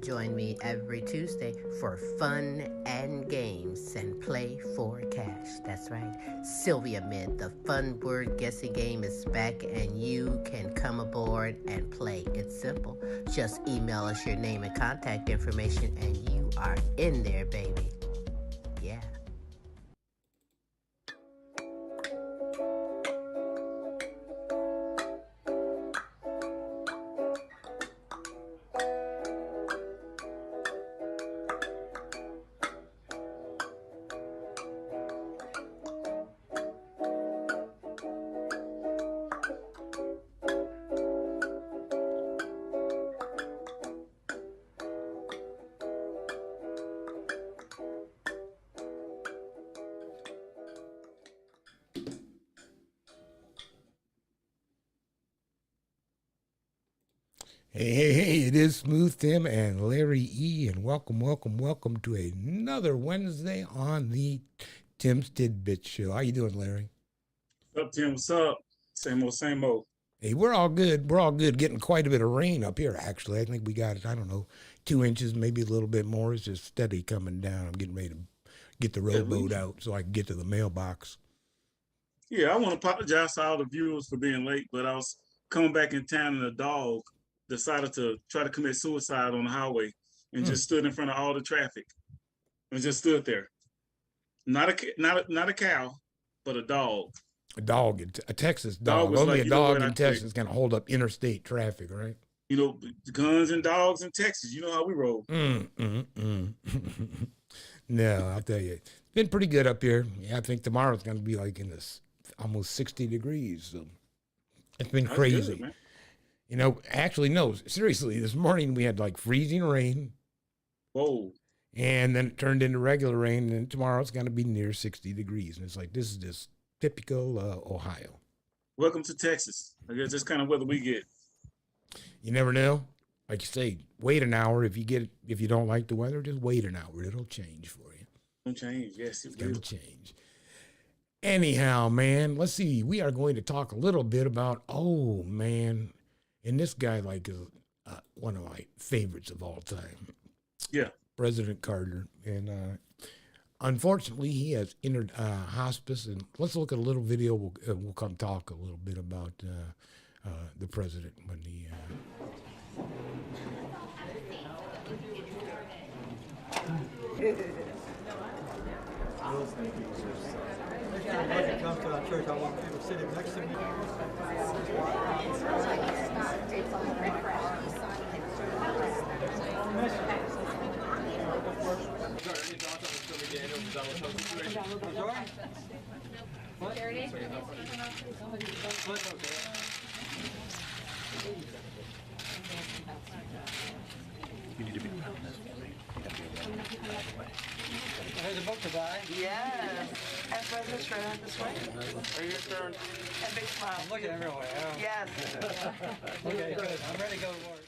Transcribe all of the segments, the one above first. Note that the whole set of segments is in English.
Join me every Tuesday for fun and games and play for cash. That's right. Sylvia Mint, the fun word guessing game is back and you can come aboard and play. It's simple. Just email us your name and contact information and you are in there, baby. Yeah. Hey, it is Smooth Tim and Larry E, and welcome to another Wednesday on the Tim's Tid-Bits show. How you doing, Larry? What's up, Tim? What's up? Same old, same old. Hey, we're all good. We're all good. Getting quite a bit of rain up here, actually. I think we got, I don't know, 2 inches, maybe a little bit more. It's just steady coming down. I'm getting ready to get the rowboat out so I can get to the mailbox. Yeah, I want to apologize to all the viewers for being late, but I was coming back in town and a dog decided to try to commit suicide on the highway and just stood in front of all the traffic and just stood there. Not a cow, but a dog. A dog, a Texas dog. Was Only like, a dog in Texas can hold up interstate traffic, right? You know, guns and dogs in Texas. You know how we roll. No, I'll tell you, it's been pretty good up here. Yeah, I think tomorrow's going to be like in this almost 60 degrees. So it's been crazy. Good, you know, actually, no, seriously, this morning we had like freezing rain. Whoa. And then it turned into regular rain, and tomorrow it's going to be near 60 degrees. And it's like, this is just typical Ohio. Welcome to Texas. I guess that's kind of weather we get. You never know. Like you say, wait an hour. If you don't like the weather, just wait an hour. It'll change for you. It'll change. Yes, it's going to change. Anyhow, man, let's see. We are going to talk a little bit about, and this guy like is one of my favorites of all time. Yeah. President Carter. And unfortunately, he has entered hospice. And let's look at a little video. We'll come talk a little bit about the president when he... Come to our church, I want people sitting next to me. You need to be proud of this. There's a book to buy. Yes. And President straight out this way. Or your turn. And big smile. I'm looking everywhere. Yes. Okay, good. I'm ready to go to work.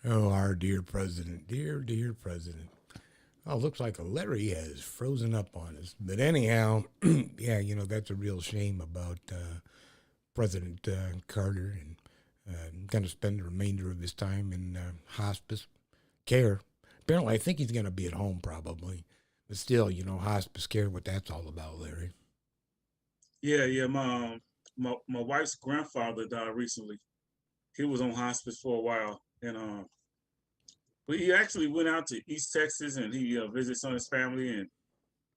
Oh, our dear president, dear president. Oh, looks like Larry has frozen up on us. But anyhow, yeah, you know, that's a real shame about President Carter, and going to spend the remainder of his time in hospice care. Apparently, I think he's going to be at home probably. But still, you know, hospice care, what that's all about, Larry. Yeah. My wife's grandfather died recently. He was on hospice for a while. And but he actually went out to East Texas and he visited some of his family,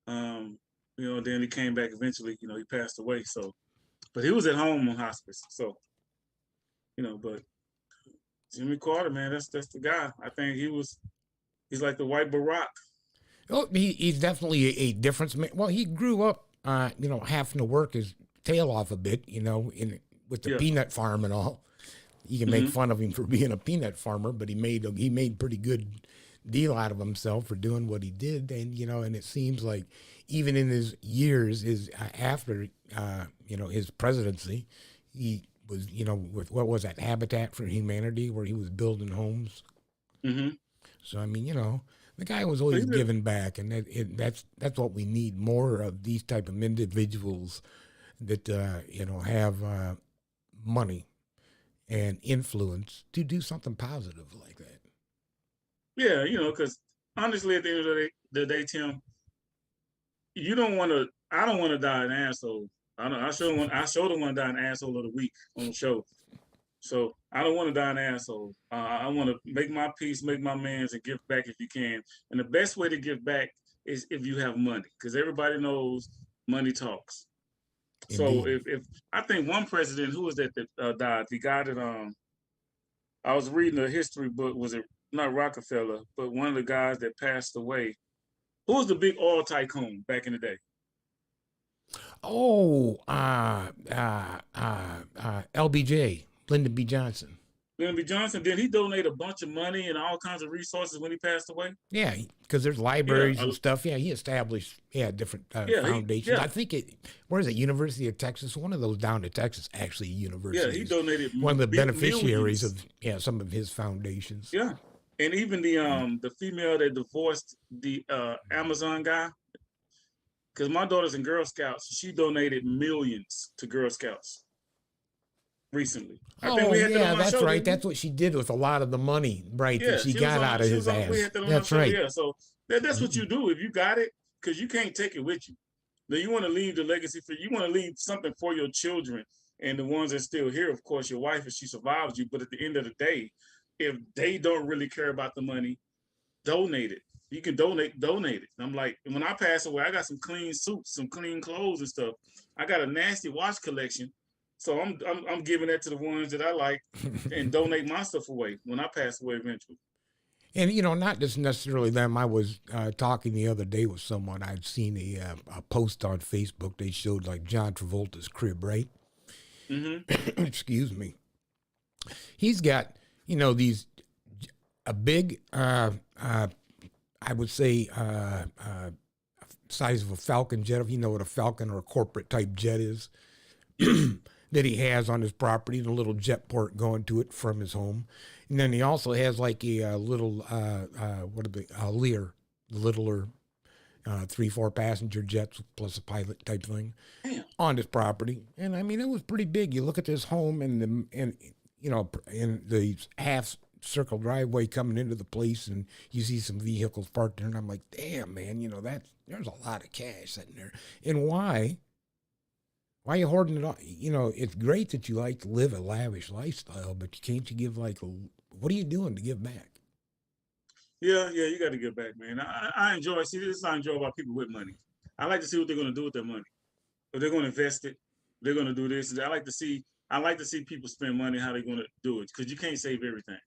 and then he came back eventually. He passed away. So, but he was at home on hospice. So, but Jimmy Carter, man, that's the guy. I think he's like the white Barack. Oh, he's definitely a difference man. Well, he grew up, having to work his tail off a bit, with the peanut farm and all. You can make fun of him for being a peanut farmer, but he made pretty good deal out of himself for doing what he did. And, and it seems like even in his years, after, his presidency, he was, with what was that, Habitat for Humanity, where he was building homes. Mm-hmm. So, I mean, the guy was always giving back, and that's what we need, more of these type of individuals that, have money and influence to do something positive like that. Yeah, because honestly, at the end of the day, Tim, I don't want to die an asshole. I sure don't want to die an asshole of the week on the show. So I don't want to die an asshole. I want to make my peace, make my amends, and give back if you can. And the best way to give back is if you have money, because everybody knows money talks. So if I think one president, who was that died, the guy that I was reading a history book, was it not Rockefeller, but one of the guys that passed away. Who was the big oil tycoon back in the day? Oh, LBJ, Lyndon B. Johnson. Lyndon B. Johnson, did he donate a bunch of money and all kinds of resources when he passed away? Yeah, because there's libraries and stuff. Yeah, he established different foundations. I think where is it? University of Texas. One of those down to Texas, actually, universities. Yeah, he donated one of the beneficiaries millions of some of his foundations. Yeah, and even the female that divorced the Amazon guy, because my daughter's in Girl Scouts, she donated millions to Girl Scouts recently. I think we had that on our that's show, right. That's what she did with a lot of the money, right? Yeah, that she got out of his ass. That's right. Yeah, so that's what you do if you got it, because you can't take it with you. Now you want to leave the legacy you want to leave something for your children and the ones that are still here. Of course, your wife, if she survives you. But at the end of the day, if they don't really care about the money, donate it. You can donate it. I'm like, when I pass away, I got some clean suits, some clean clothes and stuff. I got a nasty watch collection. So I'm giving that to the ones that I like and donate my stuff away when I pass away eventually. And, not just necessarily them. I was talking the other day with someone. I'd seen a post on Facebook. They showed like John Travolta's crib, right? Mm-hmm. Excuse me. He's got, a big, I would say, size of a Falcon jet. If you know what a Falcon or a corporate type jet is. That he has on his property, and a little jet port going to it from his home. And then he also has like a little, Lear, littler 3-4 passenger jets plus a pilot type thing on his property. And I mean, it was pretty big. You look at this home and the half circle driveway coming into the place, and you see some vehicles parked there. And I'm like, damn, man, there's a lot of cash sitting there. And why? Why are you hoarding it all? It's great that you like to live a lavish lifestyle, but can't you give what are you doing to give back? Yeah, you got to give back, man. I enjoy, this is what I enjoy about people with money. I like to see what they're going to do with their money. If they're going to invest it, they're going to do this. I like to see people spend money, how they're going to do it, because you can't save everything.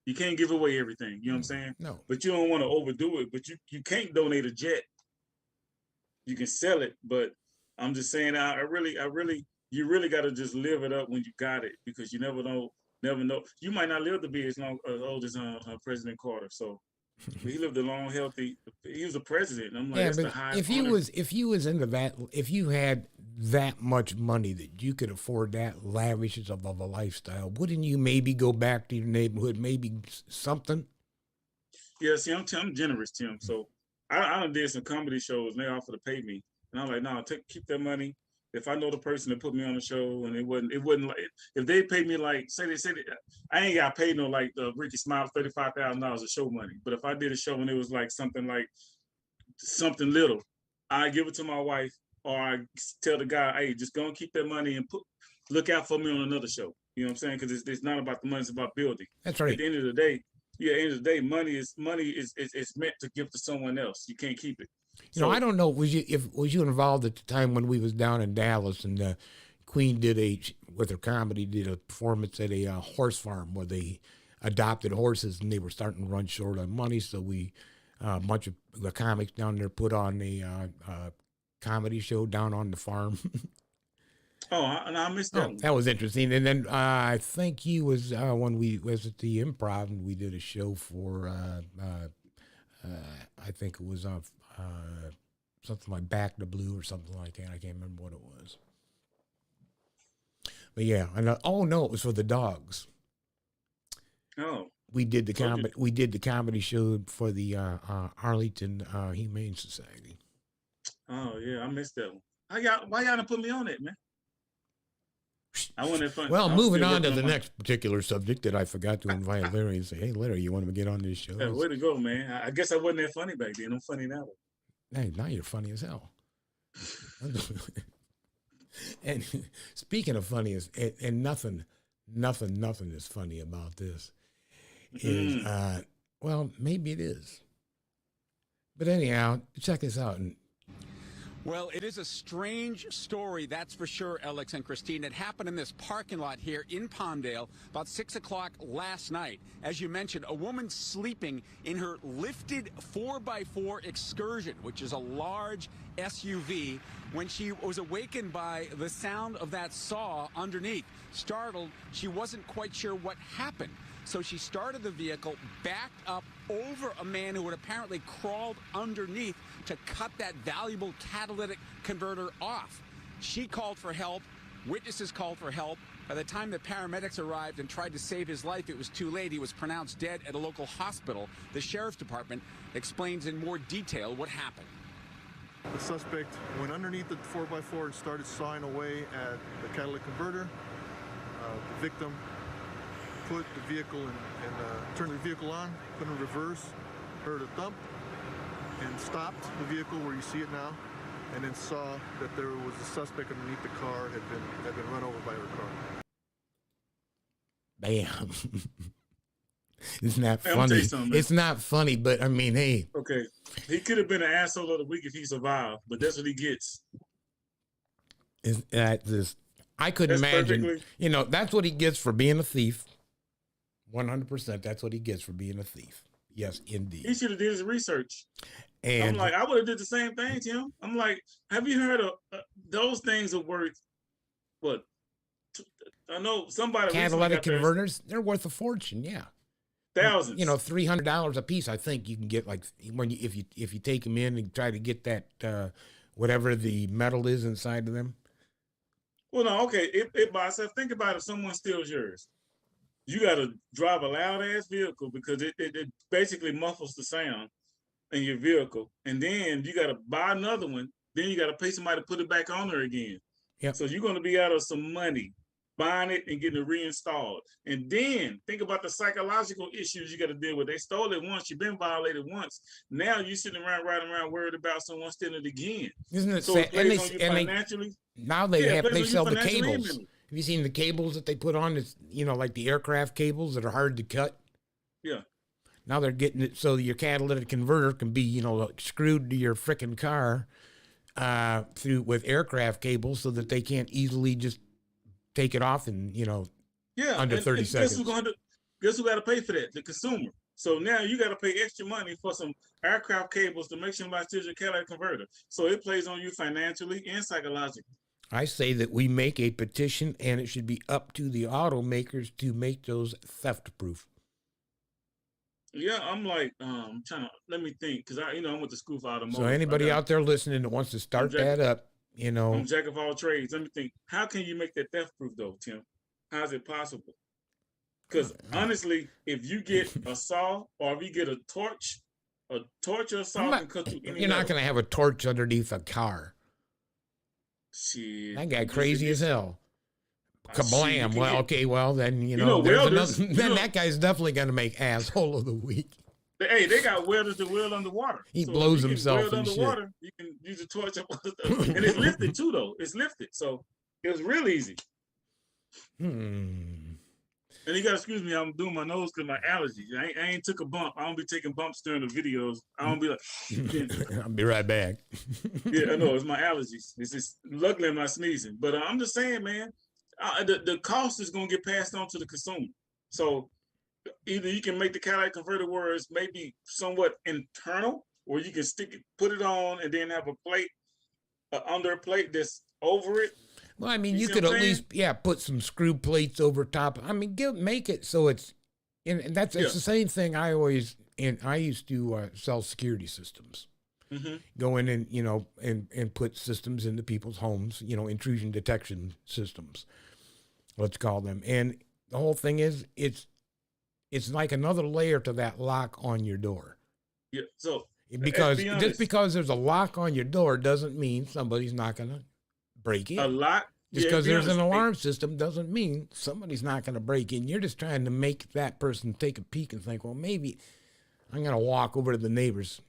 You can't give away everything. You know what I'm saying? No. But you don't want to overdo it. But you can't donate a jet. You can sell it, but I'm just saying, you really got to just live it up when you got it, because you never know. You might not live to be as old as President Carter. So he lived a long, healthy. He was a president. I'm like, that's the highest. If you was into that, if you had that much money that you could afford that lavish of a lifestyle, wouldn't you maybe go back to your neighborhood, maybe something? Yeah, see, I'm generous, Tim. So I done did some comedy shows, and they offered to pay me. And I'm like, no, keep that money. If I know the person that put me on the show, and it wasn't like, if they paid me like, say I ain't got paid no like Ricky Smile $35,000 of show money. But if I did a show and it was like something little, I give it to my wife, or I tell the guy, hey, just go and keep that money and look out for me on another show. You know what I'm saying? Because it's not about the money; it's about building. That's right. At the end of the day, money is meant to give to someone else. You can't keep it. I don't know. Was you involved at the time when we was down in Dallas and Queen with her comedy did a performance at a horse farm where they adopted horses and they were starting to run short on money. So a bunch of the comics down there put on a comedy show down on the farm. Oh, I missed that one. That was interesting. And then I think he was when we was at the Improv and we did a show for I think it was off something like Back to Blue or something like that. I can't remember what it was. But yeah, oh no, it was for the dogs. Oh. We did the comedy. We did the comedy show for the Arlington Humane Society. Oh yeah, I missed that one. Why y'all didn't put me on it, man? I wanted fun. Well, moving on to the next particular subject that I forgot to invite Larry and say, hey, Larry, you want to get on this show? Yeah, way to go, man. I guess I wasn't that funny back then. I'm funny now. Hey, now you're funny as hell. And speaking of funny, and nothing is funny about this. Is well, maybe it is. But anyhow, check this out. Well, it is a strange story, that's for sure, Alex and Christine. It happened in this parking lot here in Palmdale about 6 o'clock last night. As you mentioned, a woman sleeping in her lifted 4x4 Excursion, which is a large SUV, when she was awakened by the sound of that saw underneath. Startled, she wasn't quite sure what happened. So she started the vehicle, backed up over a man who had apparently crawled underneath to cut that valuable catalytic converter off. She called for help. Witnesses called for help. By the time the paramedics arrived and tried to save his life, it was too late. He was pronounced dead at a local hospital. The sheriff's department explains in more detail what happened. The suspect went underneath the 4x4 and started sawing away at the catalytic converter. The victim put the vehicle and turned the vehicle on, put it in reverse, heard a thump, and stopped the vehicle where you see it now, and then saw that there was a suspect underneath the car had been run over by her car. Bam. It's not funny. It's not funny, but I mean, hey. Okay. He could have been an asshole of the week if he survived, but that's what he gets. I couldn't imagine. You know, that's what he gets for being a thief. 100%. That's what he gets for being a thief. Yes, indeed. He should have did his research. And I'm like, I would have did the same thing, Tim. I'm like, have you heard of those things are worth what? I know somebody. Catalytic converters, they're worth a fortune. Yeah, thousands. You know, $300 a piece. I think you can get like if you take them in and try to get that whatever the metal is inside of them. Well, no, okay. It by itself. Think about if someone steals yours. You got to drive a loud ass vehicle because it basically muffles the sound in your vehicle, and then you got to buy another one. Then you got to pay somebody to put it back on there again. Yep. So you're going to be out of some money buying it and getting it reinstalled. And then think about the psychological issues you got to deal with. They stole it once, you've been violated once. Now you're sitting around riding around worried about someone stealing it again. Isn't it so sad? It plays on you financially. Now they sell the cables. Have you seen the cables that they put on? It's, you know, like the aircraft cables that are hard to cut. Yeah. Now they're getting it so your catalytic converter can be, you know, like screwed to your frickin' car through with aircraft cables so that they can't easily just take it off in, you know, under 30 seconds. Guess who got to pay for that? The consumer. So now you got to pay extra money for some aircraft cables to make sure somebody steals your catalytic converter. So it plays on you financially and psychologically. I say that we make a petition, and it should be up to the automakers to make those theft-proof. Yeah, I'm like, let me think, because I went to school for automotive. So anybody out there listening that wants to start that up, you know. I'm jack of all trades. Let me think. How can you make that theft-proof, though, Tim? How is it possible? Because honestly, if you get a saw or if you get a torch or a saw can cut through any. You're not going to have a torch underneath a car. Shit. That guy crazy as hell. Kablam. Well, okay, well, then, that guy's definitely going to make asshole of the week. Hey, they got welders that weld underwater. He blows himself weld underwater, shit. You can use a torch up and it's lifted too, though. It's lifted. So it was real easy. And you got to excuse me, I'm doing my nose because my allergies. I ain't took a bump. I don't be taking bumps during the videos. I don't be like, I'll be right back. Yeah, I know. It's my allergies. It's just, luckily I'm not sneezing. But I'm just saying, man, the cost is going to get passed on to the consumer. So either you can make the catalytic converter where it's maybe somewhat internal, or you can put it on and then have a plate, under a plate that's over it. Well, I mean, you could at least, put some screw plates over top. I mean, make it so it's, and it's the same thing I always and I used to sell security systems. Mm-hmm. Go in and, you know, and put systems into people's homes, you know, intrusion detection systems, let's call them. And the whole thing is, it's like another layer to that lock on your door. Yeah. So because be just honest, because there's a lock on your door doesn't mean somebody's not going to break in. a lot. Just yeah, because be there's honest, an alarm system doesn't mean somebody's not going to break in. You're just trying to make that person take a peek and think, well, maybe I'm going to walk over to the neighbors.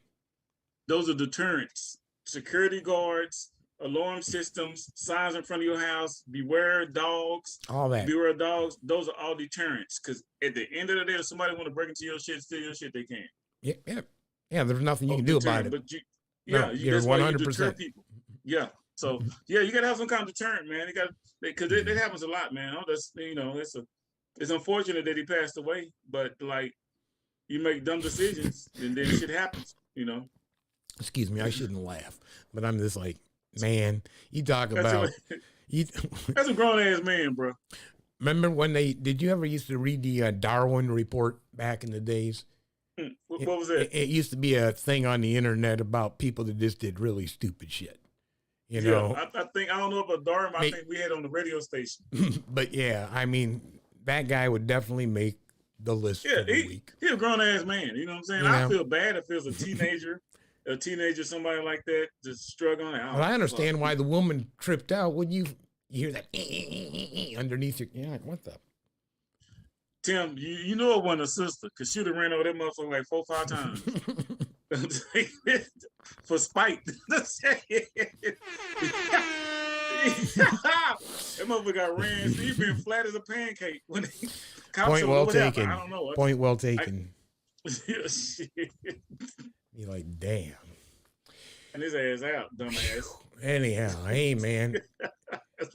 Those are deterrents. Security guards, alarm systems, signs in front of your house, beware dogs, All that. beware dogs. Those are all deterrents. Because at the end of the day, if somebody want to break into your shit, steal your shit, they can. Yeah. There's nothing you can do about it. But You're that's why you 100%. deter people. Yeah. So yeah, you gotta have some kind of deterrent, man. You got because it happens a lot, man. That's it's unfortunate that he passed away, but like you make dumb decisions and then shit happens, you know. Excuse me, I shouldn't laugh, but I'm just like, man, you talk about That's a grown ass man, bro. Remember when did you ever used to read the Darwin report back in the days? What was that? It used to be a thing on the internet about people that just did really stupid shit. You know, I think, I don't know about Darwin, I think we had on the radio station. But yeah, I mean, that guy would definitely make the list for the week. He's a grown ass man. You know what I'm saying? I feel bad if it was a teenager, somebody like that, just struggling. Well, I understand why the woman tripped out when you hear that underneath your, like, what the? Tim, you know it wasn't a sister, because she'd have ran over that motherfucker like 4 or 5 times. For spite. That motherfucker got ran. He's been flat as a pancake. When Point well taken. I don't know. Point well taken. You're like, damn. And his ass out, dumbass. Anyhow, hey man.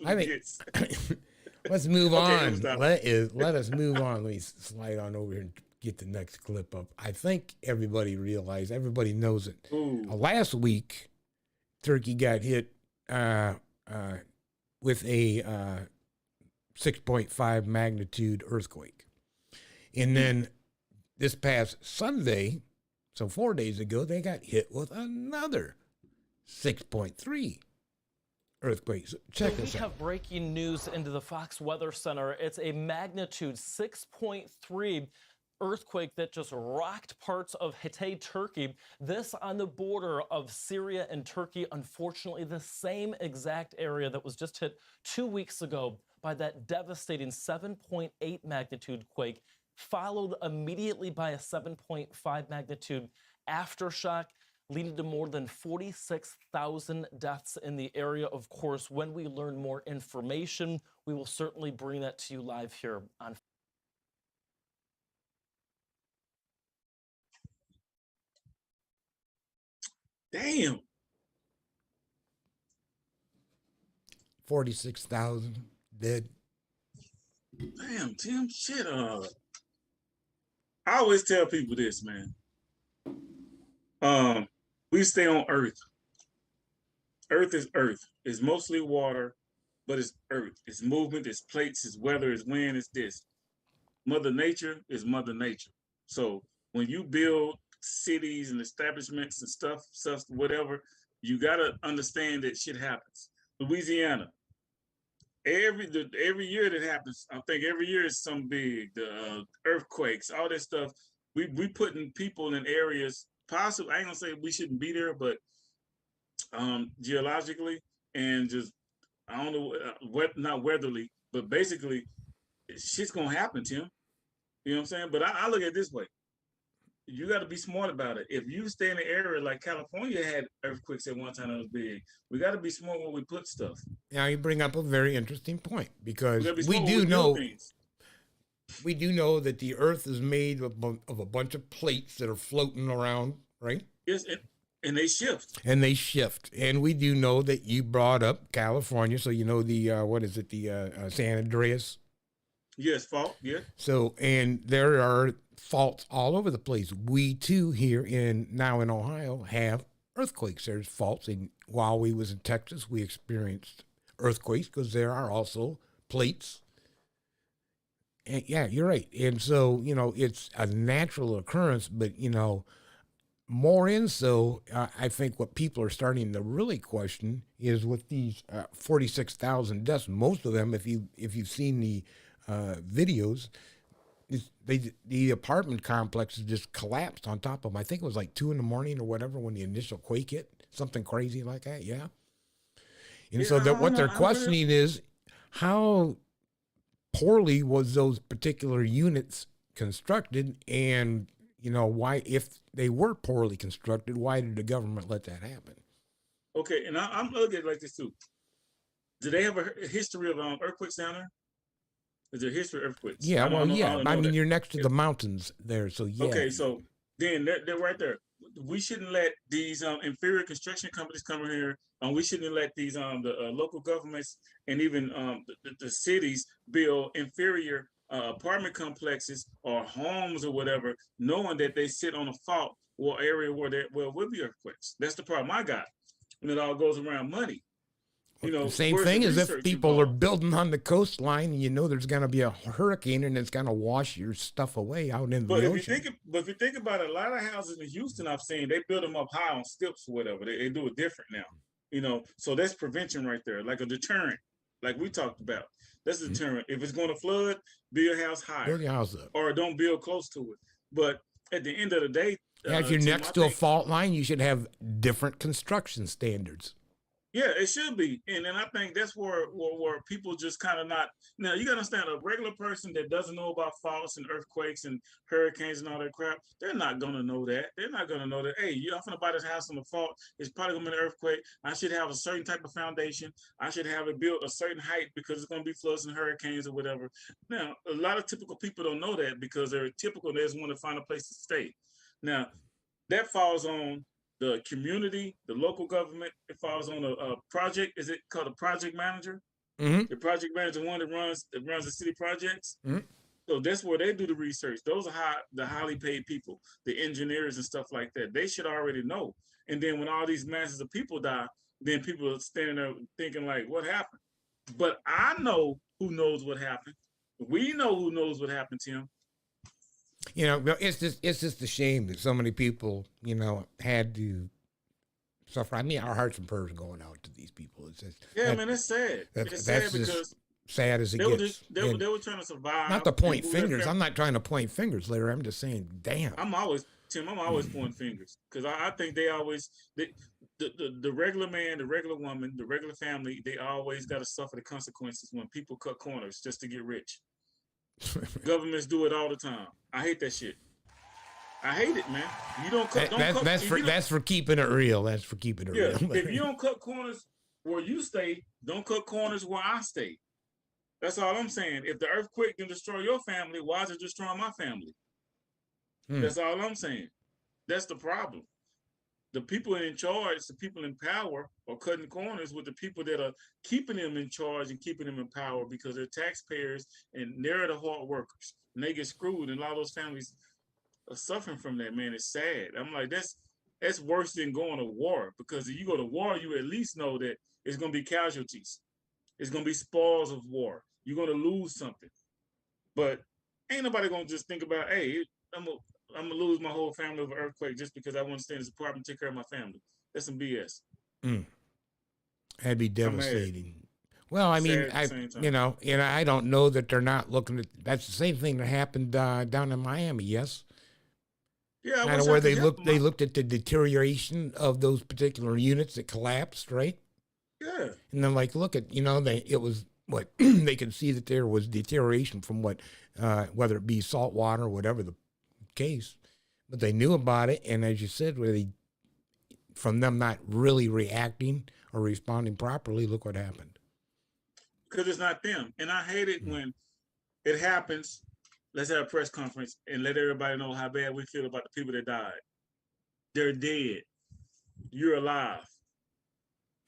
I think let's move on. Let us move on. Let me slide on over here and get the next clip up. I think everybody knows it. Last week, Turkey got hit with a 6.5 magnitude earthquake. And then this past Sunday, so 4 days ago, they got hit with another 6.3 earthquake. So check this out. We have breaking news into the Fox Weather Center. It's a magnitude 6.3 earthquake that just rocked parts of Hatay, Turkey. This on the border of Syria and Turkey. Unfortunately, the same exact area that was just hit 2 weeks ago by that devastating 7.8 magnitude quake, followed immediately by a 7.5 magnitude aftershock, leading to more than 46,000 deaths in the area. Of course, when we learn more information, we will certainly bring that to you live here on. Damn. 46,000 dead. Damn, Tim, shit. I always tell people this, man. We stay on Earth. Earth is Earth. It's mostly water, but it's Earth. It's movement, it's plates, it's weather, it's wind, it's this. Mother Nature is Mother Nature. So when you build cities and establishments and stuff, whatever, you gotta understand that shit happens. Louisiana, every year that happens, I think every year is some big, the earthquakes, all this stuff. We putting people in areas possibly, I ain't gonna say we shouldn't be there, but geologically and just, I don't know, not weatherly, but basically shit's gonna happen, Tim. You know what I'm saying? But I look at it this way. You got to be smart about it. If you stay in an area like California had earthquakes at one time that was big, we got to be smart when we put stuff. Now you bring up a very interesting point, because we do know that the Earth is made of a bunch of plates that are floating around, right? Yes, and they shift. And we do know that you brought up California, so you know the San Andreas. Yes, fault. Yeah. So, and there are faults all over the place. We too here in Ohio have earthquakes. There's faults, and while we was in Texas, we experienced earthquakes because there are also plates Yeah, you're right. And so, it's a natural occurrence, but, more in so, I think what people are starting to really question is with these 46,000 deaths, most of them, if you've seen the videos, the apartment complexes just collapsed on top of them. I think it was like 2 a.m. or whatever when the initial quake hit, something crazy like that. Yeah. And so that what they're questioning is how poorly was those particular units constructed, and why, if they were poorly constructed, why did the government let that happen? Okay, and I'm looking at it like this too. Do they have a history of earthquakes down there? Is there a history of earthquakes? Yeah, I mean, you're next to the mountains there, so yeah. Okay, so then they're right there. We shouldn't let these inferior construction companies come in here, and we shouldn't let these the local governments and even the cities build inferior apartment complexes or homes or whatever, knowing that they sit on a fault or area where there will be earthquakes. That's the problem I got, and it all goes around money. The same thing as if people are building on the coastline and there's going to be a hurricane and it's going to wash your stuff away out in the ocean. If you think about it, a lot of houses in Houston I've seen, they build them up high on stilts or whatever. They do it different now, so that's prevention right there, like a deterrent, like we talked about. That's a deterrent. If it's going to flood, build your house higher. Build your house up. Or don't build close to it. But at the end of the day... if you're next to a fault line, you should have different construction standards. Yeah, it should be. And then I think that's where people just kind of not... Now, you got to understand, a regular person that doesn't know about faults and earthquakes and hurricanes and all that crap, they're not going to know that. They're not going to know that, hey, you're going to buy this house on the fault. It's probably going to be an earthquake. I should have a certain type of foundation. I should have it built a certain height because it's going to be floods and hurricanes or whatever. Now, a lot of typical people don't know that because they're typical. They just want to find a place to stay. Now, that falls on the community, the local government. It falls on a project. Is it called a project manager? Mm-hmm. The project manager, one that runs the city projects. Mm-hmm. So that's where they do the research. Those are the highly paid people, the engineers and stuff like that. They should already know. And then when all these masses of people die, then people are standing there thinking like, what happened? But I know who knows what happened. We know who knows what happened, Tim. It's just a shame that so many people, had to suffer. I mean, our hearts and prayers are going out to these people. It's just, man, it's sad. It's sad because sad as it gets. They were trying to survive. Not to point fingers. I'm not trying to point fingers, Larry. I'm just saying, damn. I'm always pointing fingers because I think the regular man, the regular woman, the regular family, they always got to suffer the consequences when people cut corners just to get rich. Governments do it all the time. I hate that shit. I hate it, man. You don't cut. That's for keeping it real. That's for keeping it real. If you don't cut corners where you stay, don't cut corners where I stay. That's all I'm saying. If the earthquake can destroy your family, why is it destroying my family? That's all I'm saying. That's the problem. The people in charge, the people in power, are cutting corners with the people that are keeping them in charge and keeping them in power because they're taxpayers and they're the hard workers. And they get screwed, and a lot of those families are suffering from that, man. It's sad. I'm like, that's worse than going to war, because if you go to war, you at least know that it's going to be casualties. It's going to be spoils of war. You're going to lose something. But ain't nobody going to just think about, hey, I'm going to lose my whole family over earthquake just because I want to stay in this apartment and take care of my family. That's some BS. That'd be devastating. Well, I mean, I don't know that they're not looking at. That's the same thing that happened down in Miami. Yes. Yeah, kind of where they looked at the deterioration of those particular units that collapsed, right? Yeah. And then, like, look at it was what they could see that there was deterioration from whether it be salt water or whatever the case, but they knew about it, and as you said, from them not really reacting or responding properly, look what happened. Because it's not them, and I hate it when it happens. Let's have a press conference and let everybody know how bad we feel about the people that died. They're dead. You're alive.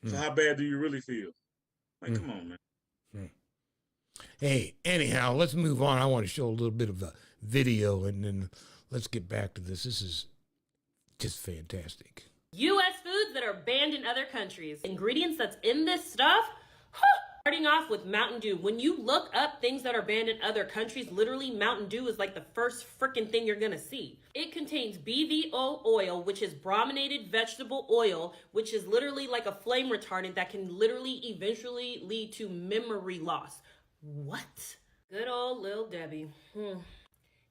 So how bad do you really feel? Like, come on, man. Hey, anyhow, let's move on. I want to show a little bit of a video, and then let's get back to this. This is just fantastic. U.S. foods that are banned in other countries. Ingredients that's in this stuff? Starting off with Mountain Dew. When you look up things that are banned in other countries, literally Mountain Dew is like the first freaking thing you're gonna see. It contains BVO oil, which is brominated vegetable oil, which is literally like a flame retardant that can literally eventually lead to memory loss. What? Good old Lil Debbie.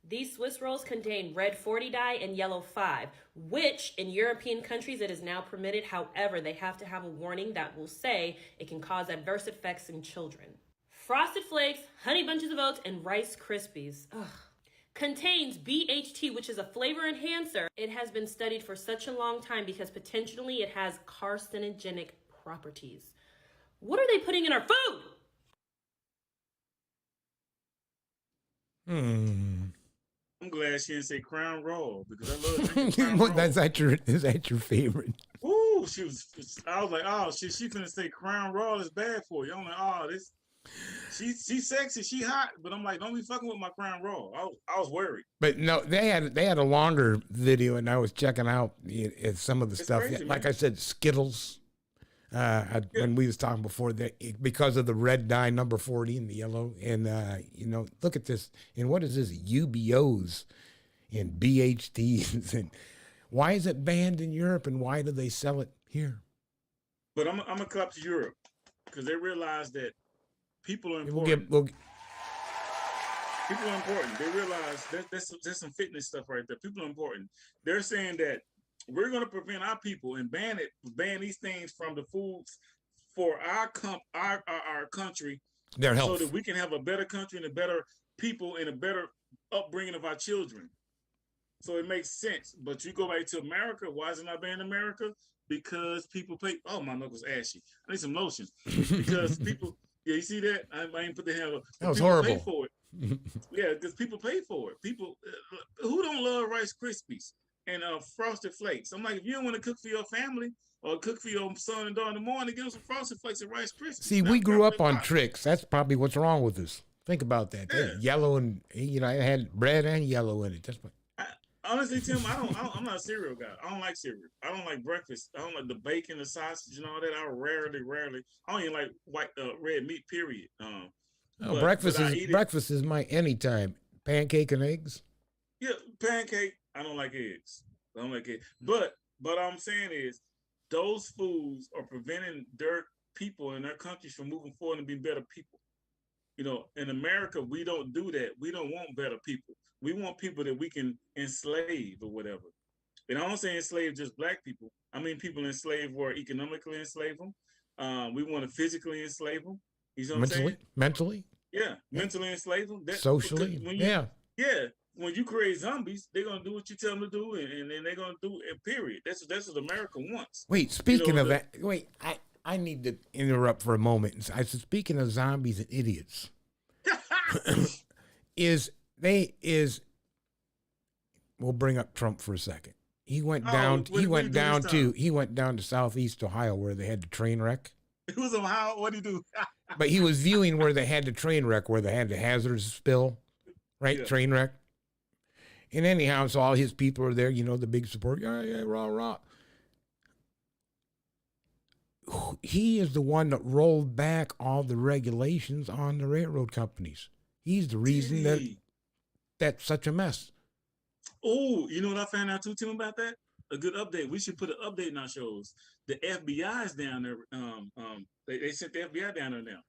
These Swiss rolls contain red 40 dye and yellow 5, which in European countries it is now permitted. However, they have to have a warning that will say it can cause adverse effects in children. Frosted Flakes, Honey Bunches of Oats, and Rice Krispies. Ugh. Contains BHT, which is a flavor enhancer. It has been studied for such a long time because potentially it has carcinogenic properties. What are they putting in our food? I'm glad she didn't say Crown Royal because I love drinking Crown Royal. Is that your favorite? Ooh, I was like, oh, she finna say Crown Royal is bad for you. I'm like, oh, she's sexy, she hot, but I'm like, don't be fucking with my Crown Royal. I was worried. But no, they had a longer video, and I was checking out some of the stuff. Crazy, like man. I said, Skittles. When we was talking before that, because of the red dye number 40 and the yellow, and look at this. And what is this? UBOs and BHTs, and why is it banned in Europe, and why do they sell it here? But I'm gonna clap to Europe because they realize that people are important. People are important. They realize there's some fitness stuff right there. People are important. They're saying that we're going to prevent our people and ban these things from the foods for our country, their health, so that we can have a better country and a better people and a better upbringing of our children. So it makes sense. But you go back to America, why is it not banned in America? Because people pay. Oh, my knuckles ashy. I need some lotion. Because people, you see that? I ain't put the hand up. That was horrible. Pay for it. Yeah, because people pay for it. People who don't love Rice Krispies and Frosted Flakes. I'm like, if you don't want to cook for your family or cook for your son and daughter in the morning, give them some Frosted Flakes and Rice Krispies. See, we grew up on tricks. That's probably what's wrong with us. Think about that. Yeah. Yellow and it had bread and yellow in it. That's what. Honestly, Tim, I'm not a cereal guy. I don't like cereal. I don't like breakfast. I don't like the bacon, the sausage, and all that. I rarely. I don't even like red meat. Period. Breakfast is my anytime. Pancake and eggs. Yeah, pancake. I don't like eggs. I don't like it. But I'm saying is those foods are preventing their people in their countries from moving forward and being better people. In America, we don't do that. We don't want better people. We want people that we can enslave or whatever. And I don't say enslave just black people. I mean people enslave or economically enslave them. We want to physically enslave them. You know what I'm saying? Mentally? Yeah, mentally enslave them. Socially? Yeah. When you create zombies, they're gonna do what you tell them to do, and then they're gonna do it. Period. That's what America wants. Wait, speaking of that, I need to interrupt for a moment. I said, speaking of zombies and idiots, we'll bring up Trump for a second. He went down to Southeast Ohio where they had the train wreck. It was Ohio. What did he do? But he was viewing where they had the train wreck, where they had the hazardous spill, right? Yeah. Train wreck. And anyhow, so all his people are there, the big support. Yeah, rah, rah. He is the one that rolled back all the regulations on the railroad companies. He's the reason that's such a mess. Oh, you know what I found out too, Tim, about that? A good update. We should put an update in our shows. The FBI is down there. They sent the FBI down there now.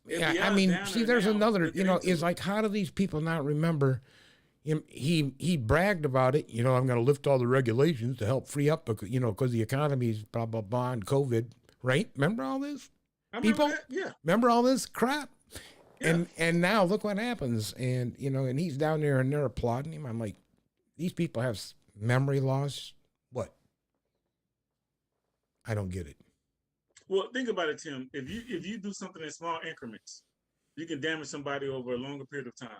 Yeah, I mean, see, there's another, it's like, how do these people not remember him? He bragged about it. I'm going to lift all the regulations to help free up, because the economy is blah, blah, blah, and COVID, right? Remember all this? Yeah. Remember all this crap? Yeah. And now look what happens. And, and he's down there and they're applauding him. I'm like, these people have memory loss. What? I don't get it. Well, think about it, Tim. If you do something in small increments, you can damage somebody over a longer period of time.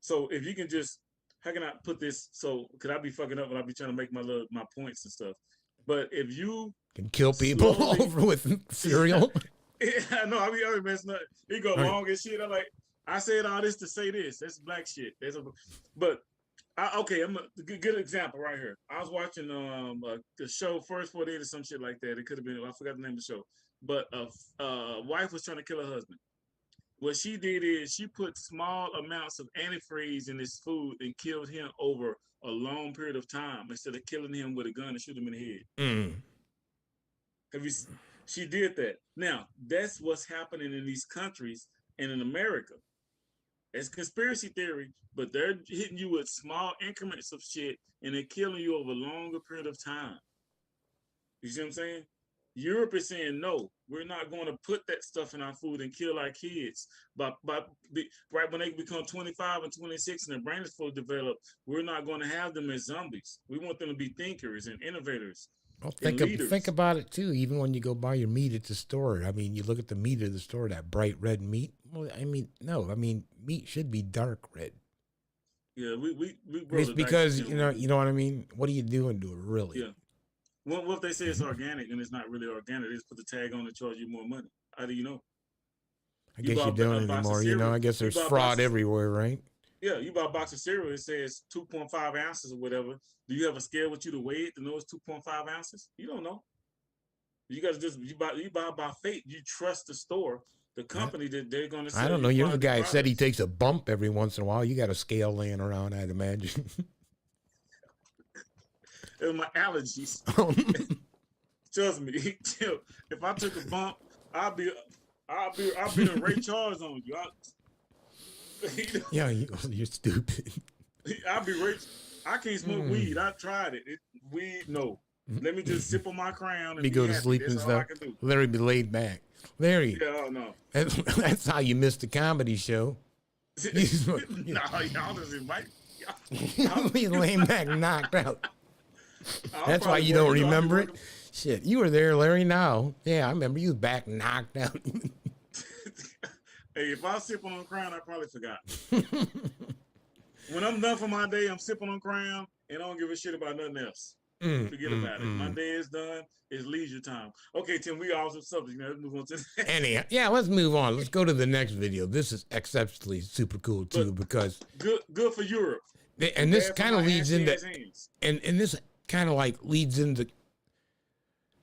So if you can just, how can I put this? So could I be fucking up when I be trying to make my points and stuff? But if you can kill people over with cereal. I know. I be messing up. He go long as shit. I'm like, I said all this to say this. That's black shit. I'm a good example right here. I was watching the show First 48 or some shit like that. It could have been, I forgot the name of the show. but a wife was trying to kill her husband. What she did is she put small amounts of antifreeze in his food and killed him over a long period of time instead of killing him with a gun and shoot him in the head. Mm. Have you? She did that. Now that's what's happening in these countries and in America. It's conspiracy theory, but they're hitting you with small increments of shit and they're killing you over a longer period of time. You see what I'm saying? Europe is saying no, we're not going to put that stuff in our food and kill our kids. But right when they become 25 and 26 and their brain is fully developed, we're not going to have them as zombies. We want them to be thinkers and innovators. Well, think about it too. Even when you go buy your meat at the store, I mean, you look at the meat at the store, that bright red meat. Well, I mean, no, I mean, meat should be dark red. Yeah, we it's because you know what I mean. What are you doing to it, really? Yeah. What if they say it's organic and it's not really organic? They just put the tag on to charge you more money. How do you know? I guess you don't anymore. You know, I guess there's fraud everywhere, right? Yeah, you buy a box of cereal, it says 2.5 ounces or whatever. Do you have a scale with you to weigh it to know it's 2.5 ounces? You don't know. You got to just, you buy by faith. You trust the store, the company that they're going to sell. I don't know. You're the guy that said he takes a bump every once in a while. You got a scale laying around, I'd imagine. It was my allergies. Trust me. If I took a bump, I'll be the Ray Charles on you. Yeah, you're stupid. I'll be rich. I can't smoke weed. I tried it. Weed, no. Let me just sip on my crown and be go to happy. sleep That's and all I stuff. can do. Larry be laid back. Larry. Yeah, oh no. That's how you missed the comedy show. No, y'all just invite. Y'all be laying back, knocked out. That's why you don't remember it. Shit, you were there, Larry. Now, yeah, I remember you back knocked out. Hey, if I was sipping on Crown, I probably forgot. When I'm done for my day, I'm sipping on Crown, and I don't give a shit about nothing else. Forget about it. My day is done. It's leisure time. Okay, Tim, we are off the subject now. Let's move on to Anyhow, yeah, let's move on. Let's go to the next video. This is exceptionally super cool too, because good for Europe. And this kind of leads into, and this kind of like leads into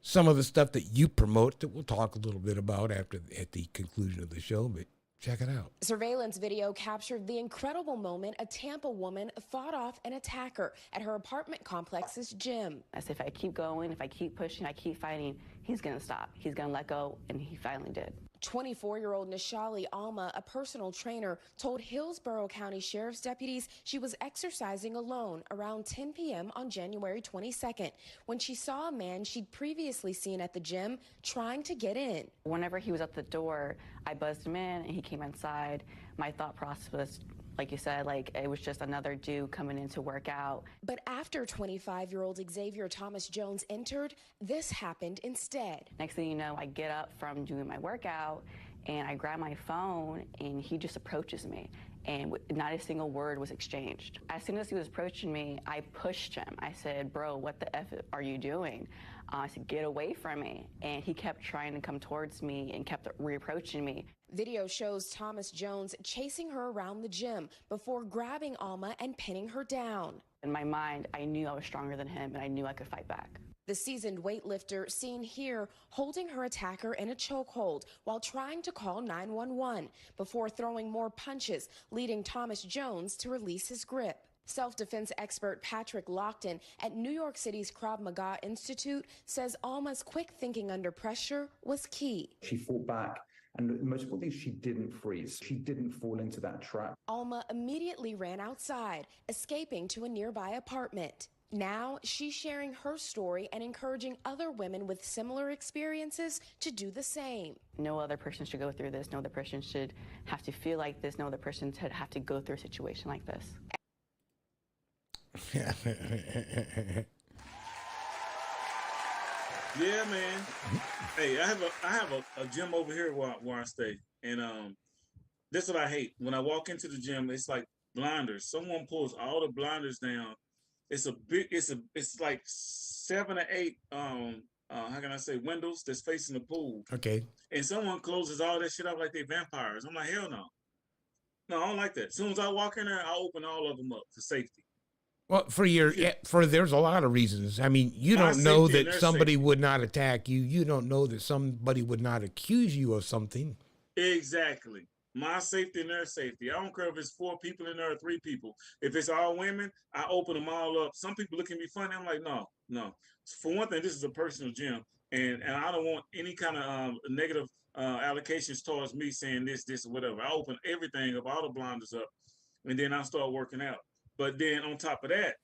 some of the stuff that you promote that we'll talk a little bit about at the conclusion of the show, but check it out. Surveillance video captured the incredible moment a Tampa woman fought off an attacker at her apartment complex's gym. As if I keep going, if I keep pushing, I keep fighting, he's going to stop. He's going to let go, and he finally did. 24-year-old Nishali Alma, a personal trainer, told Hillsborough County Sheriff's deputies she was exercising alone around 10 p.m. on January 22nd when she saw a man she'd previously seen at the gym trying to get in. Whenever he was at the door, I buzzed him in and he came inside. My thought process was, like you said, like it was just another dude coming in to work out. But after 25-year-old Xavier Thomas Jones entered, this happened instead. Next thing you know, I get up from doing my workout and I grab my phone and he just approaches me. And not a single word was exchanged. As soon as he was approaching me, I pushed him. I said, bro, what the F are you doing? I said, get away from me. And he kept trying to come towards me and kept reapproaching me. Video shows Thomas Jones chasing her around the gym before grabbing Alma and pinning her down. In my mind, I knew I was stronger than him and I knew I could fight back. The seasoned weightlifter seen here holding her attacker in a chokehold while trying to call 911 before throwing more punches, leading Thomas Jones to release his grip. Self-defense expert Patrick Lockton at New York City's Krav Maga Institute says Alma's quick thinking under pressure was key. She fought back, and the most important thing, she didn't freeze. She didn't fall into that trap. Alma immediately ran outside, escaping to a nearby apartment. Now she's sharing her story and encouraging other women with similar experiences to do the same. No other person should go through this. No other person should have to feel like this. No other person should have to go through a situation like this. Yeah, man. Hey, I have a gym over here where I stay, and this is what I hate. When I walk into the gym, it's like blinders. Someone pulls all the blinders down. It's like 7 or 8 how can I say, windows that's facing the pool. Okay. And someone closes all that shit up like they vampires. I'm like, hell no. No, I don't like that. As soon as I walk in there, I open all of them up for safety. Well, there's a lot of reasons. I mean, you don't know that somebody would not attack you. You don't know that somebody would not accuse you of something. Exactly. My safety and their safety. I don't care if it's 4 people in there or 3 people. If it's all women, I open them all up. Some people look at me funny. I'm like, no. For one thing, this is a personal gym, and I don't want any kind of negative allocations towards me saying this, or whatever. I open everything up, all the blinders up, and then I start working out. But then on top of that,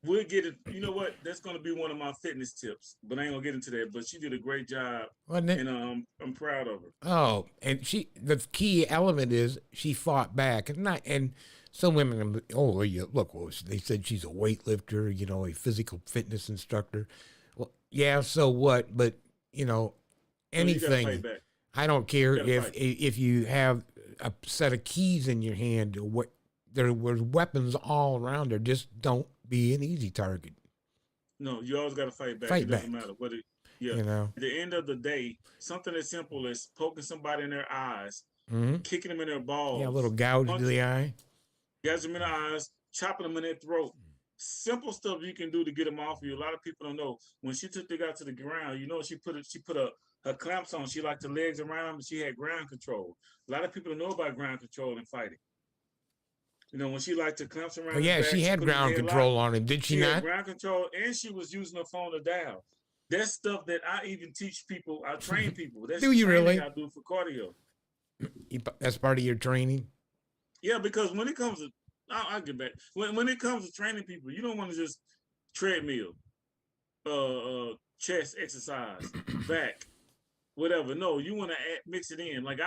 we'll get it. You know what? That's going to be one of my fitness tips, but I ain't going to get into that. But she did a great job, and I'm proud of her. Oh, and the key element is she fought back. And some women, they said she's a weightlifter, you know, a physical fitness instructor. Well, yeah, so what? But, you know, anything. I don't care if you have a set of keys in your hand, there were weapons all around her. Just don't be an easy target. No, you always got to fight back. It doesn't matter what it. Yeah. You know, at the end of the day, something as simple as poking somebody in their eyes, kicking them in their balls. Yeah, a little gouge to the eye. Gouge them in the eyes, chopping them in their throat. Simple stuff you can do to get them off you. A lot of people don't know. When she took the guy to the ground, you know, she put her clamps on. She liked the legs around him, and she had ground control. A lot of people don't know about ground control in fighting. You know, when she liked to clamps around. Oh, yeah, his back, she had ground control on him, did she not? Had ground control, and she was using her phone to dial. That's stuff that I even teach people. I train people. That's do you really? I do for cardio. That's part of your training? Yeah, because when it comes to, I'll get back. When it comes to training people, you don't want to just treadmill, chest exercise, back, whatever. No, you want to mix it in. Like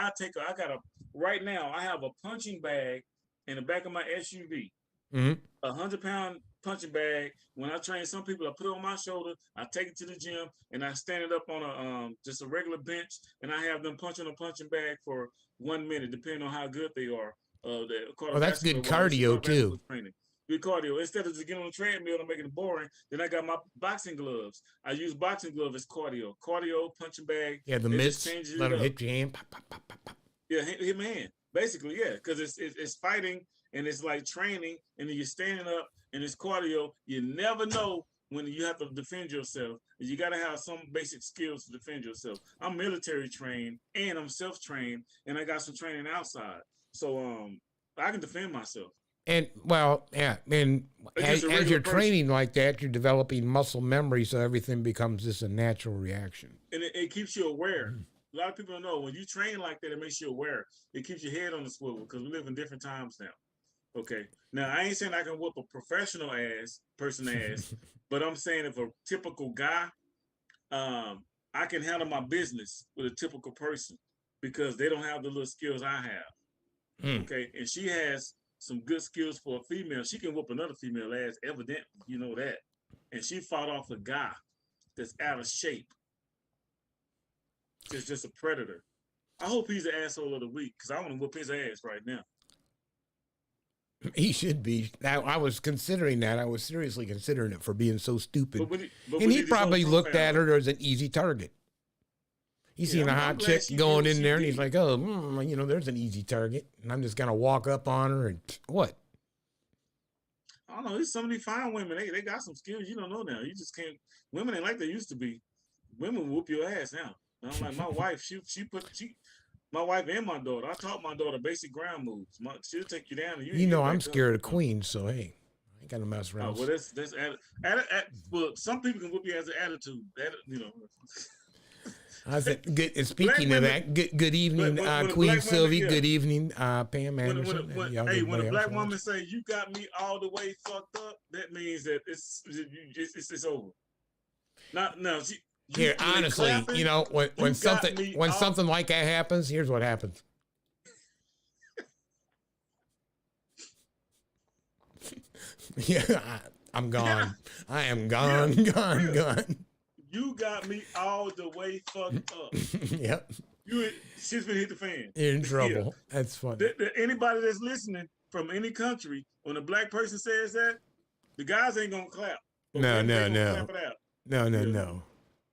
right now, I have a punching bag in the back of my SUV, 100-pound punching bag. When I train some people, I put it on my shoulder, I take it to the gym, and I stand it up on just a regular bench, and I have them punch on a punching bag for 1 minute, depending on how good they are. That's good cardio too. Good cardio. Instead of just getting on the treadmill and making it boring, then I got my boxing gloves. I use boxing gloves as cardio. Cardio, punching bag. Yeah, the mitts. Let them hit your hand. Pop, pop, pop, pop, pop. Yeah, hit my hand. Basically, yeah, because it's fighting and it's like training, and then you're standing up and it's cardio. You never know when you have to defend yourself. You got to have some basic skills to defend yourself. I'm military trained and I'm self-trained, and I got some training outside, so I can defend myself. And well, yeah, and as you're training like that, you're developing muscle memory, so everything becomes just a natural reaction. And it keeps you aware. A lot of people don't know, when you train like that, it makes you aware. It keeps your head on the swivel, because we live in different times now. Okay. Now, I ain't saying I can whoop a professional person ass, but I'm saying if a typical guy, I can handle my business with a typical person because they don't have the little skills I have. Okay. And she has some good skills for a female. She can whoop another female ass, evidently. You know that. And she fought off a guy that's out of shape. It's just a predator. I hope he's the asshole of the week, because I want to whoop his ass right now. He should be. I was considering that. I was seriously considering it for being so stupid. And he probably looked at her as an easy target. He's seen a hot chick going in there, and he's like, oh, you know, there's an easy target. And I'm just going to walk up on her and what? I don't know. There's so many fine women. They got some skills you don't know now. You just can't. Women ain't like they used to be. Women whoop your ass now. I'm like, my wife, my wife and my daughter. I taught my daughter basic ground moves. She'll take you down. And you know, I'm scared of queens, so hey, I ain't got to mess around. Well, that's well, some people can whoop you as an attitude. You know. I said, good. Speaking of that, good evening, Queen Sylvie. Yeah. Good evening, Pam Anderson. When a black woman say you got me all the way fucked up, that means that it's over. No. Here, honestly, you know, when something like that happens, here's what happens. Yeah, I'm gone. Yeah. I am gone, gone. You got me all the way fucked up. Yep. She's been hit the fan. You're in trouble. Yeah. That's funny. Anybody that's listening from any country, when a black person says that, the guys ain't gonna clap. No. Clap it out. No.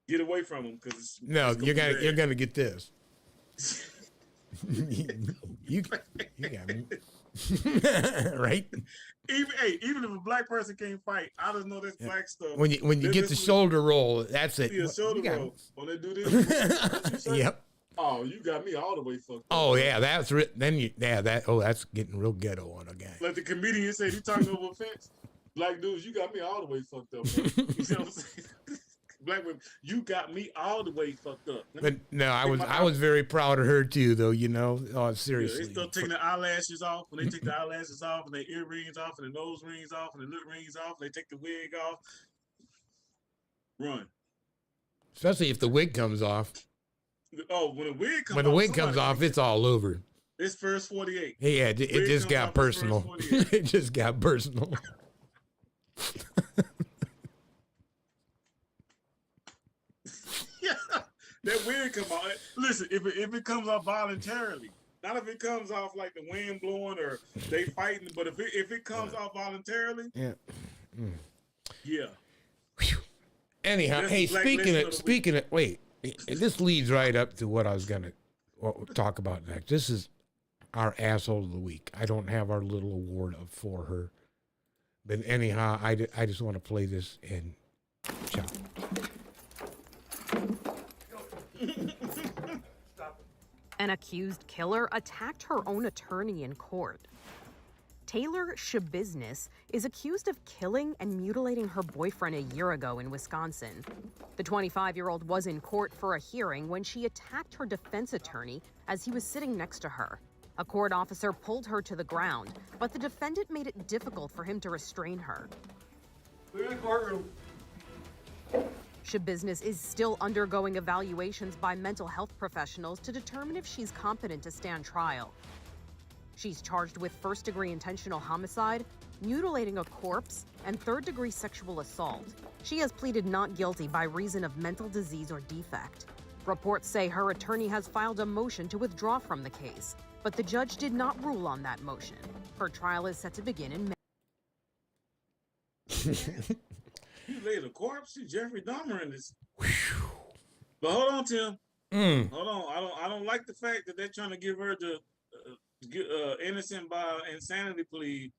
Get away from them, because you're gonna get this. you got me. Right? Even if a black person can't fight, I just know that's black stuff. When you get the shoulder roll, that's it. Yeah, shoulder roll. When they do this, yep. Oh, you got me all the way fucked up. Oh yeah, that's that's getting real ghetto on a guy. Like the comedian said, he talking over a fence. Black dudes, you got me all the way fucked up. Bro. You see what I'm saying? Black women, you got me all the way fucked up. But no, I was very proud of her too, though. You know, oh seriously. Yeah, they start taking the eyelashes off. When they take the eyelashes off, and their earrings off, and the nose rings off, and the lip rings off, they take the wig off. Run. Especially if the wig comes off. Oh, when the wig comes off. When the wig comes off, it's all over. It's first 48. Yeah, it just got personal. It just got personal. Yeah, that wig come off. Listen, if it comes off voluntarily, not if it comes off like the wind blowing or they fighting, but if it comes off voluntarily, yeah, yeah. Anyhow, That's hey, speaking of, wait, this leads right up to what I was gonna talk about next. This is our asshole of the week. I don't have our little award for her, but anyhow, I just want to play this and ciao. An accused killer attacked her own attorney in court. Taylor Shabiznis is accused of killing and mutilating her boyfriend a year ago in Wisconsin. The 25-year-old was in court for a hearing when she attacked her defense attorney as he was sitting next to her. A court officer pulled her to the ground, but the defendant made it difficult for him to restrain her. We're in the courtroom. Shabiznis is still undergoing evaluations by mental health professionals to determine if she's competent to stand trial. She's charged with first-degree intentional homicide, mutilating a corpse, and third-degree sexual assault. She has pleaded not guilty by reason of mental disease or defect. Reports say her attorney has filed a motion to withdraw from the case, but the judge did not rule on that motion. Her trial is set to begin in May. You laid a corpse. You Jeffrey Dahmer in this. But hold on, Tim. Hold on. I don't like the fact that they're trying to give her the innocent by insanity plea.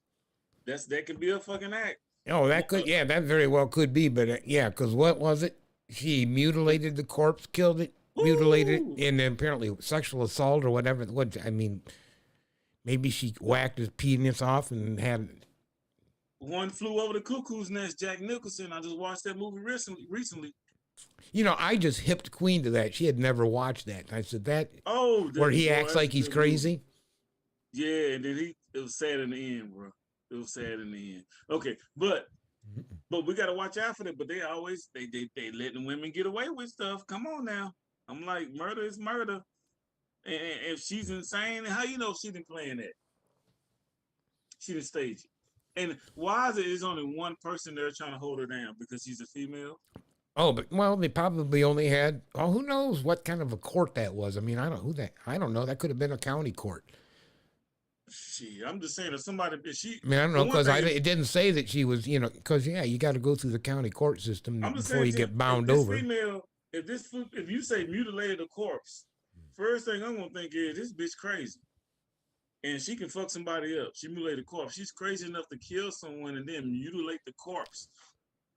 That could be a fucking act. Oh, that could, yeah, that very well could be. But yeah, because what was it? She mutilated the corpse, killed it, mutilated it, and then apparently sexual assault or whatever. What I mean, maybe she whacked his penis off and had. One Flew Over the Cuckoo's Nest, Jack Nicholson. I just watched that movie recently. You know, I just hipped Queen to that. She had never watched that. I said that. Oh, where he acts like he's crazy. Yeah, and then it was sad in the end, bro. It was sad in the end. Okay, but we gotta watch out for that. But they always they letting women get away with stuff. Come on now. I'm like, murder is murder. And if she's insane, how you know she didn't plan that? She didn't stage it. And why is it only one person there trying to hold her down? Because she's a female? Oh, but well, they probably only had. Oh, who knows what kind of a court that was? I mean, I don't know. That could have been a county court. I'm just saying, if somebody, she. I mean, I don't know because it didn't say that she was, you know, because yeah, you got to go through the county court system before you get bound over. Female, if you say mutilated a corpse, first thing I'm gonna think is this bitch crazy. And she can fuck somebody up. She mutilated a corpse. She's crazy enough to kill someone and then mutilate the corpse.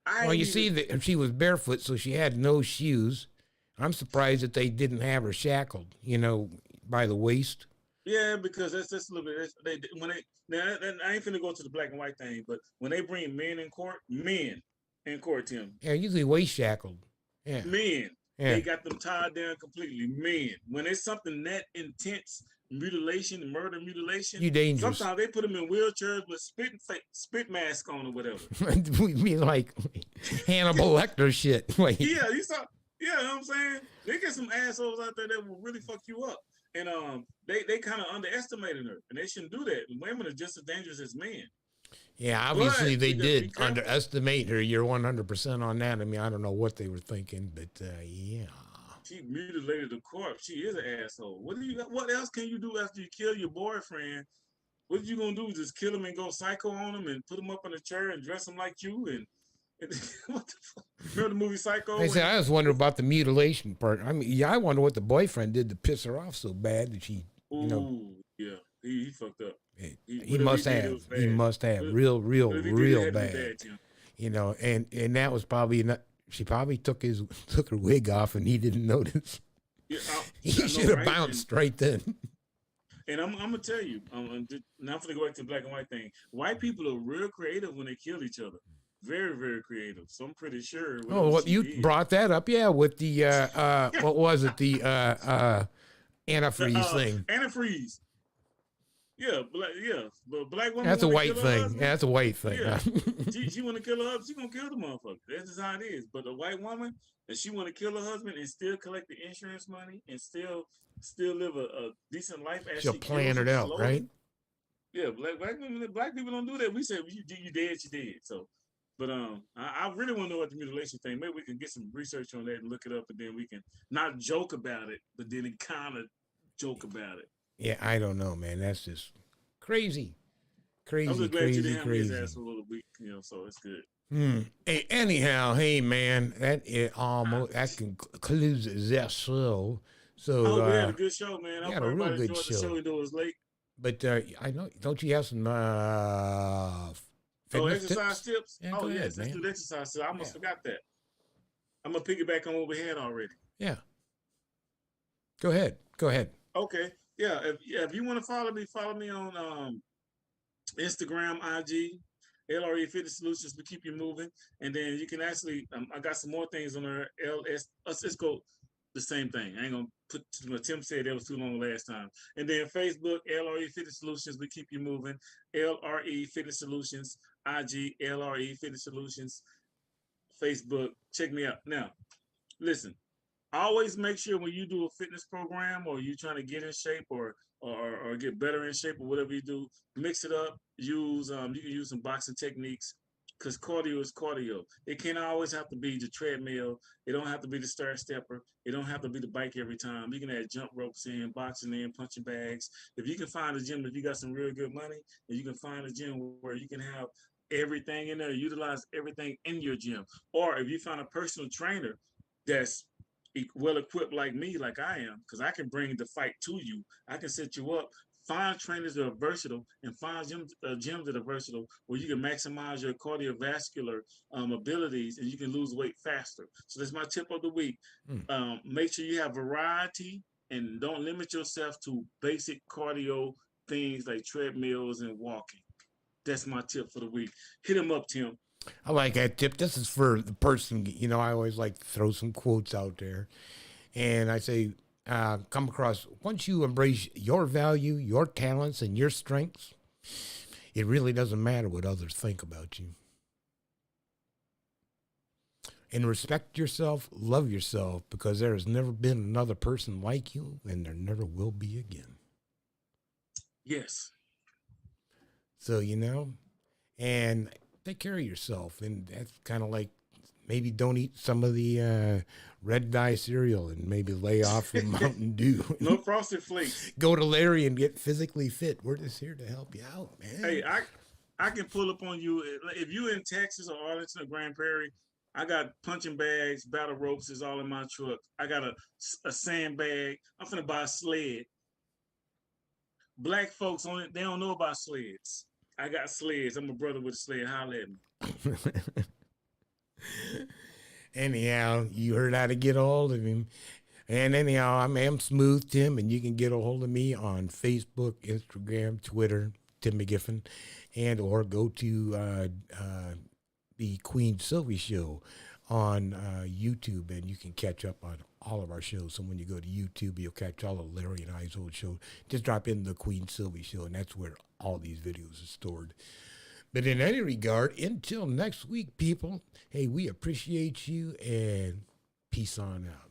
Well, you see that she was barefoot, so she had no shoes. I'm surprised that they didn't have her shackled, you know, by the waist. Yeah, because that's just a little bit. I ain't finna go to the black and white thing, but when they bring men in court, Tim. Yeah, usually waist shackled. Yeah. Men. Yeah. They got them tied down completely. Men. When it's something that intense, mutilation, murder, mutilation. You dangerous. Sometimes they put them in wheelchairs with spit mask on or whatever. We mean like Hannibal Lecter shit. Like, yeah, you know what I'm saying? They get some assholes out there that will really fuck you up. And they kind of underestimated her. And they shouldn't do that. Women are just as dangerous as men. Yeah, obviously they did underestimate her. You're 100% on that. I mean, I don't know what they were thinking, but yeah. She mutilated the corpse. She is an asshole. What else can you do after you kill your boyfriend? What are you gonna do? Just kill him and go psycho on him and put him up in a chair and dress him like you? And what the fuck? Remember the movie Psycho? I said I was wondering about the mutilation part. I mean, yeah, I wonder what the boyfriend did to piss her off so bad that she, you know. Yeah, He fucked up. He must have. He must have real bad. You know, and that was probably not. She probably took her wig off and he didn't notice. Yeah, he should have bounced right then. And I'm gonna tell you, now I'm gonna go back to the black and white thing. White people are real creative when they kill each other. Very, very creative. So I'm pretty sure. Oh, well, you brought that up, yeah, with the what was it, the antifreeze thing? Antifreeze. Yeah, but black woman. That's a white thing. Yeah, that's a white thing. Yeah, she want to kill her husband. She gonna kill the motherfucker. That's just how it is. But a white woman, and she want to kill her husband and still collect the insurance money and still live a decent life. As she'll plan it out, right? Yeah, black people don't do that. We say you dead, you dead. So, but I really want to know what the mutilation thing. Maybe we can get some research on that and look it up, and then we can not joke about it, but then kind of joke about it. Yeah, I don't know, man. That's just crazy. I'm just glad you didn't have his ass for a little week, so it's good. Hey, anyhow, hey man, that concludes that show. So we had a good show, man. We had a real good show. The show, though it was late. But I know, don't you have some exercise tips? Yeah, oh yes, yes, let's do the exercise tips. I almost forgot that. I'm gonna piggyback on what we had already. Yeah. Go ahead. Okay. Yeah. If you want to follow me on Instagram, IG, LRE Fitness Solutions. We keep you moving, and then you can actually. I got some more things on there. Let's go the same thing. I ain't gonna put. Tim said that was too long last time. And then Facebook, LRE Fitness Solutions. We keep you moving. LRE Fitness Solutions. IG, LRE Fitness Solutions. Facebook. Check me out now. Listen. Always make sure when you do a fitness program or you're trying to get in shape or get better in shape or whatever you do, mix it up. Use you can use some boxing techniques because cardio is cardio. It can't always have to be the treadmill. It don't have to be the stair stepper. It don't have to be the bike every time. You can add jump ropes in, boxing in, punching bags. If you can find a gym, if you got some real good money, and you can find a gym where you can have everything in there, utilize everything in your gym. Or if you find a personal trainer that's well equipped like me, like I am, because I can bring the fight to you. I can set you up. Find trainers that are versatile and find gyms that are versatile where you can maximize your cardiovascular abilities and you can lose weight faster. So that's my tip of the week. Make sure you have variety and don't limit yourself to basic cardio things like treadmills and walking. That's my tip for the week. Hit him up, Tim. I like that tip. This is for the person, I always like to throw some quotes out there. And I say, come across, once you embrace your value, your talents, and your strengths, it really doesn't matter what others think about you. And respect yourself, love yourself, because there has never been another person like you, and there never will be again. Yes. So, and take care of yourself, and that's kind of like maybe don't eat some of the red dye cereal and maybe lay off from Mountain Dew. No Frosted Flakes. Go to Larry and get physically fit. We're just here to help you out, man. Hey, I can pull up on you if you in Texas or Arlington or Grand Prairie. I got punching bags, battle ropes is all in my truck. I got a sandbag. I'm finna buy a sled. Black folks they don't know about sleds. I got sleds. I'm a brother with a sled. Holler at me. Anyhow, you heard how to get a hold of him. And anyhow, I'm Smooth Tim, and you can get a hold of me on Facebook, Instagram, Twitter, Tim McGiffin, and or go to the Queen Sylvie Show on YouTube, and you can catch up on all of our shows. So when you go to YouTube, you'll catch all of Larry and I's old show. Just drop in the Queen Sylvie Show, and that's where all these videos are stored. But in any regard, until next week, people, hey, we appreciate you, and peace on out.